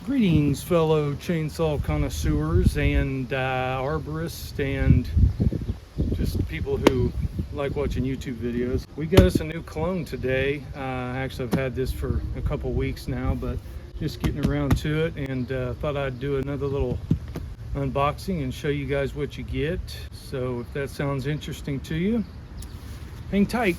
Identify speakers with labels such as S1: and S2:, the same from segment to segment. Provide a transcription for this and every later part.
S1: Greetings, fellow chainsaw connoisseurs and arborists and just people who like watching YouTube videos. We got us a new clone today. Actually, I've had this for a couple weeks now, but just getting around to it, and thought I'd do another little unboxing and show you guys what you get. So if that sounds interesting to you, hang tight.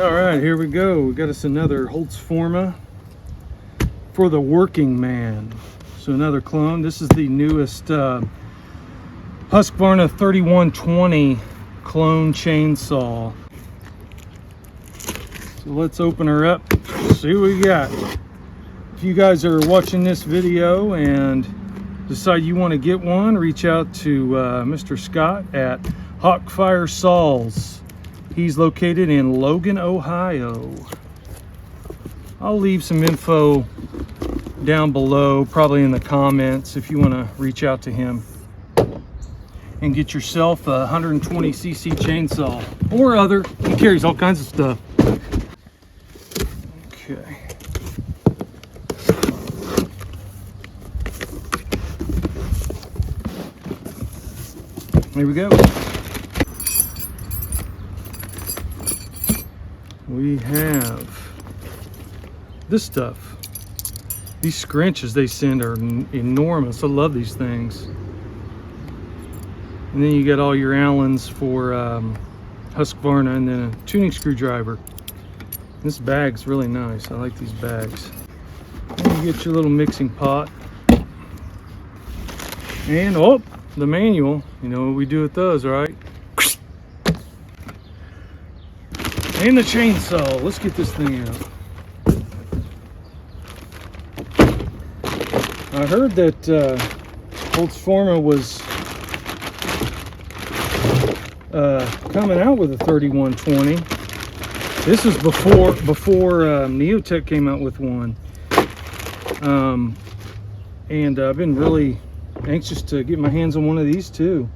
S1: All right, here we go. We got us another Holtzfforma for the working man. So another clone. This is the newest Husqvarna 3120 clone chainsaw. So let's open her up, see what we got. If you guys are watching this video and decide you want to get one, reach out to Mr. Scott at Hawkfire Saws. He's located in Logan, Ohio. I'll leave some info down below, probably in the comments, if you want to reach out to him and get yourself a 120cc chainsaw or other. He carries all kinds of stuff. Okay. Here we go. We have this stuff. These scrunches they send are enormous. I love these things. And then you got all your Allens for Husqvarna, and then a tuning screwdriver. This bag's really nice. I like these bags. And you get your little mixing pot. And oh, the manual. You know what we do with those, right? And the chainsaw. Let's get this thing out. I heard that Holtzfforma was coming out with a 3120. This is before Neotech came out with one. And I've been really anxious to get my hands on one of these too.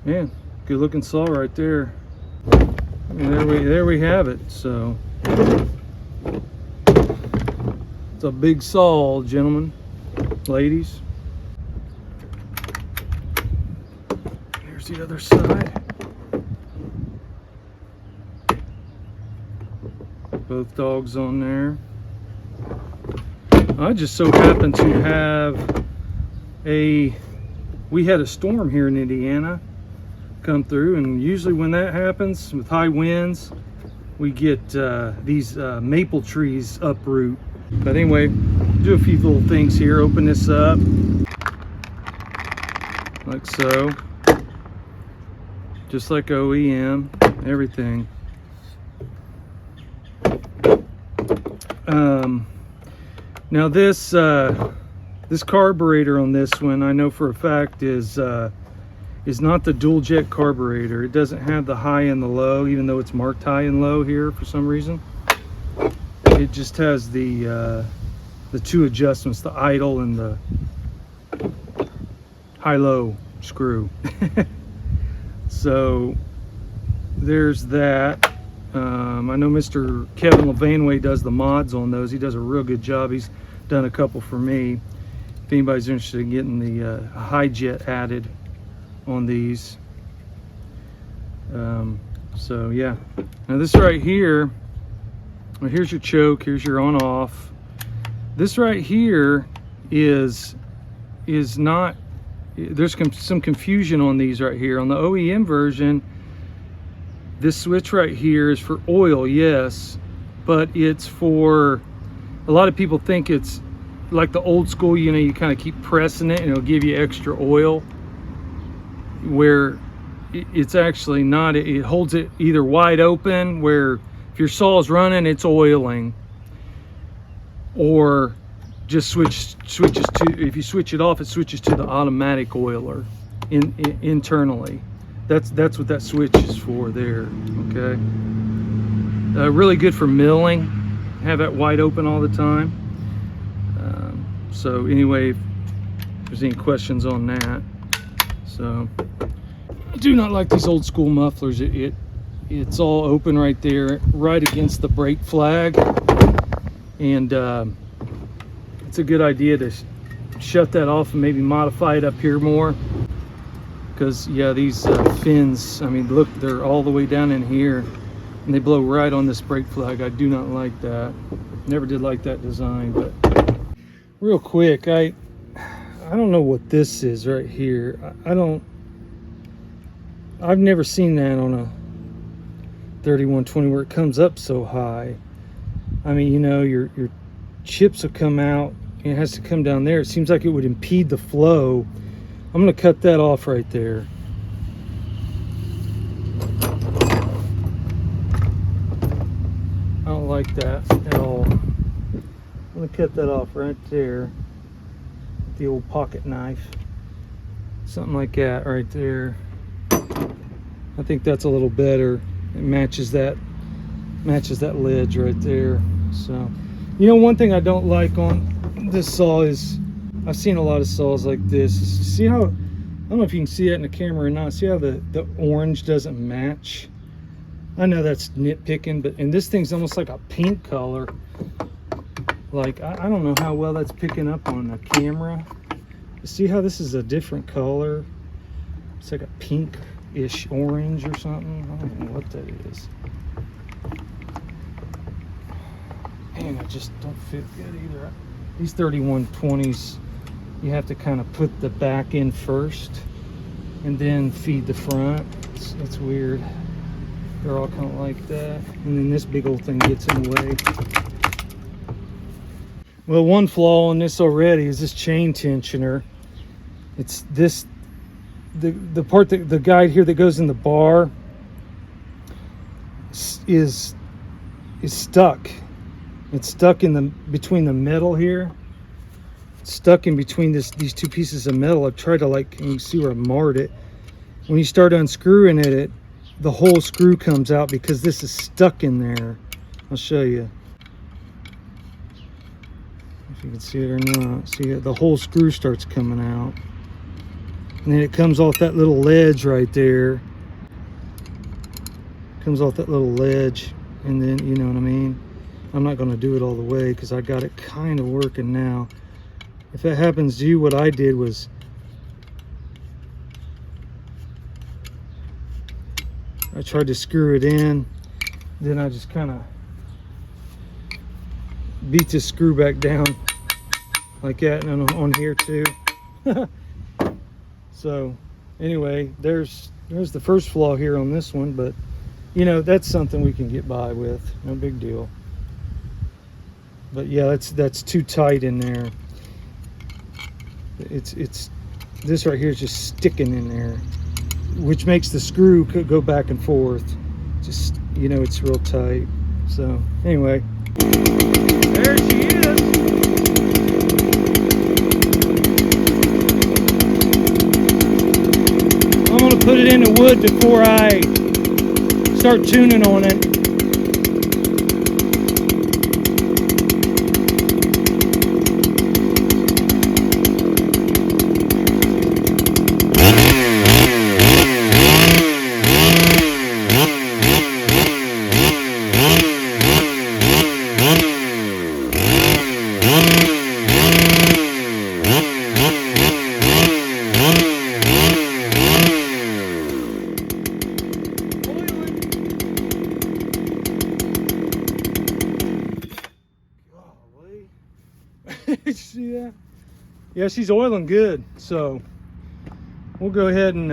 S1: Man, good looking saw right there. And there we have it. So it's a big saw, gentlemen, ladies. Here's the other side. Both dogs on there. I just so happened to have we had a storm here in Indiana come through, and usually when that happens with high winds, we get these maple trees uproot. But anyway, do a few little things here. Open this up like so, just like OEM, everything. Now this carburetor on this one, I know for a fact is not the dual jet carburetor. It doesn't have the high and the low, even though it's marked high and low here for some reason. It just has the two adjustments, the idle and the high-low screw. So there's that. I know Mr. Kevin Levanway does the mods on those. He does a real good job. He's done a couple for me. If anybody's interested in getting the high jet added on these. So yeah, now this right here, well, here's your choke, here's your on off. This right here is not, there's some confusion on these right here. On the OEM version, this switch right here is for oil, yes, but it's for, a lot of people think it's like the old school, you know, you kind of keep pressing it and it'll give you extra oil, where it's actually not. It holds it either wide open, where if your saw is running, it's oiling, or just switches to, if you switch it off, it switches to the automatic oiler internally. That's what that switch is for there. Okay, really good for milling. Have that wide open all the time. So anyway, if there's any questions on that. So I do not like these old school mufflers. It's all open right there, right against the brake flag, and it's a good idea to shut that off and maybe modify it up here more, because yeah, these fins, I mean, look, they're all the way down in here and they blow right on this brake flag. I do not like that. Never did like that design. But real quick, I don't know what this is right here. I've never seen that on a 3120 where it comes up so high. I mean, you know, your chips will come out, it has to come down there. It seems like it would impede the flow. I'm going to cut that off right there. I don't like that at all. I'm going to cut that off right there with the old pocket knife. Something like that right there. I think that's a little better. It matches that ledge right there. So, you know, one thing I don't like on this saw is, I've seen a lot of saws like this. See how, I don't know if you can see it in the camera or not, see how the orange doesn't match? I know that's nitpicking, but and this thing's almost like a pink color. Like, I don't know how well that's picking up on the camera. See how this is a different color? It's like a pink-ish orange or something. I don't know what that is. Man, I just don't fit good either. These 3120s, you have to kind of put the back in first and then feed the front. It's weird. They're all kind of like that. And then this big old thing gets in the way. Well, one flaw on this already is this chain tensioner. It's this, the part that the guide here that goes in the bar is stuck. It's stuck in the between the metal here. It's stuck in between these two pieces of metal. I've tried to, like, you can see where I marred it. When you start unscrewing it, the whole screw comes out because this is stuck in there. I'll show you if you can see it or not. See, the whole screw starts coming out, and then it comes off that little ledge right there. Comes off that little ledge, and then, you know what I mean. I'm not going to do it all the way because I got it kind of working now. If that happens to you, what I did was I tried to screw it in, then I just kind of beat the screw back down like that, and on here too. So anyway, there's the first flaw here on this one, but you know, that's something we can get by with, no big deal. But yeah, that's too tight in there. It's this right here is just sticking in there, which makes the screw go back and forth. Just, you know, it's real tight. So anyway, there she is. I'm gonna put it in the wood before I start tuning on it. See that? Yeah, she's oiling good. So we'll go ahead and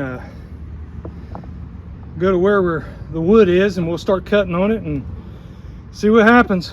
S1: go to where the wood is, and we'll start cutting on it and see what happens.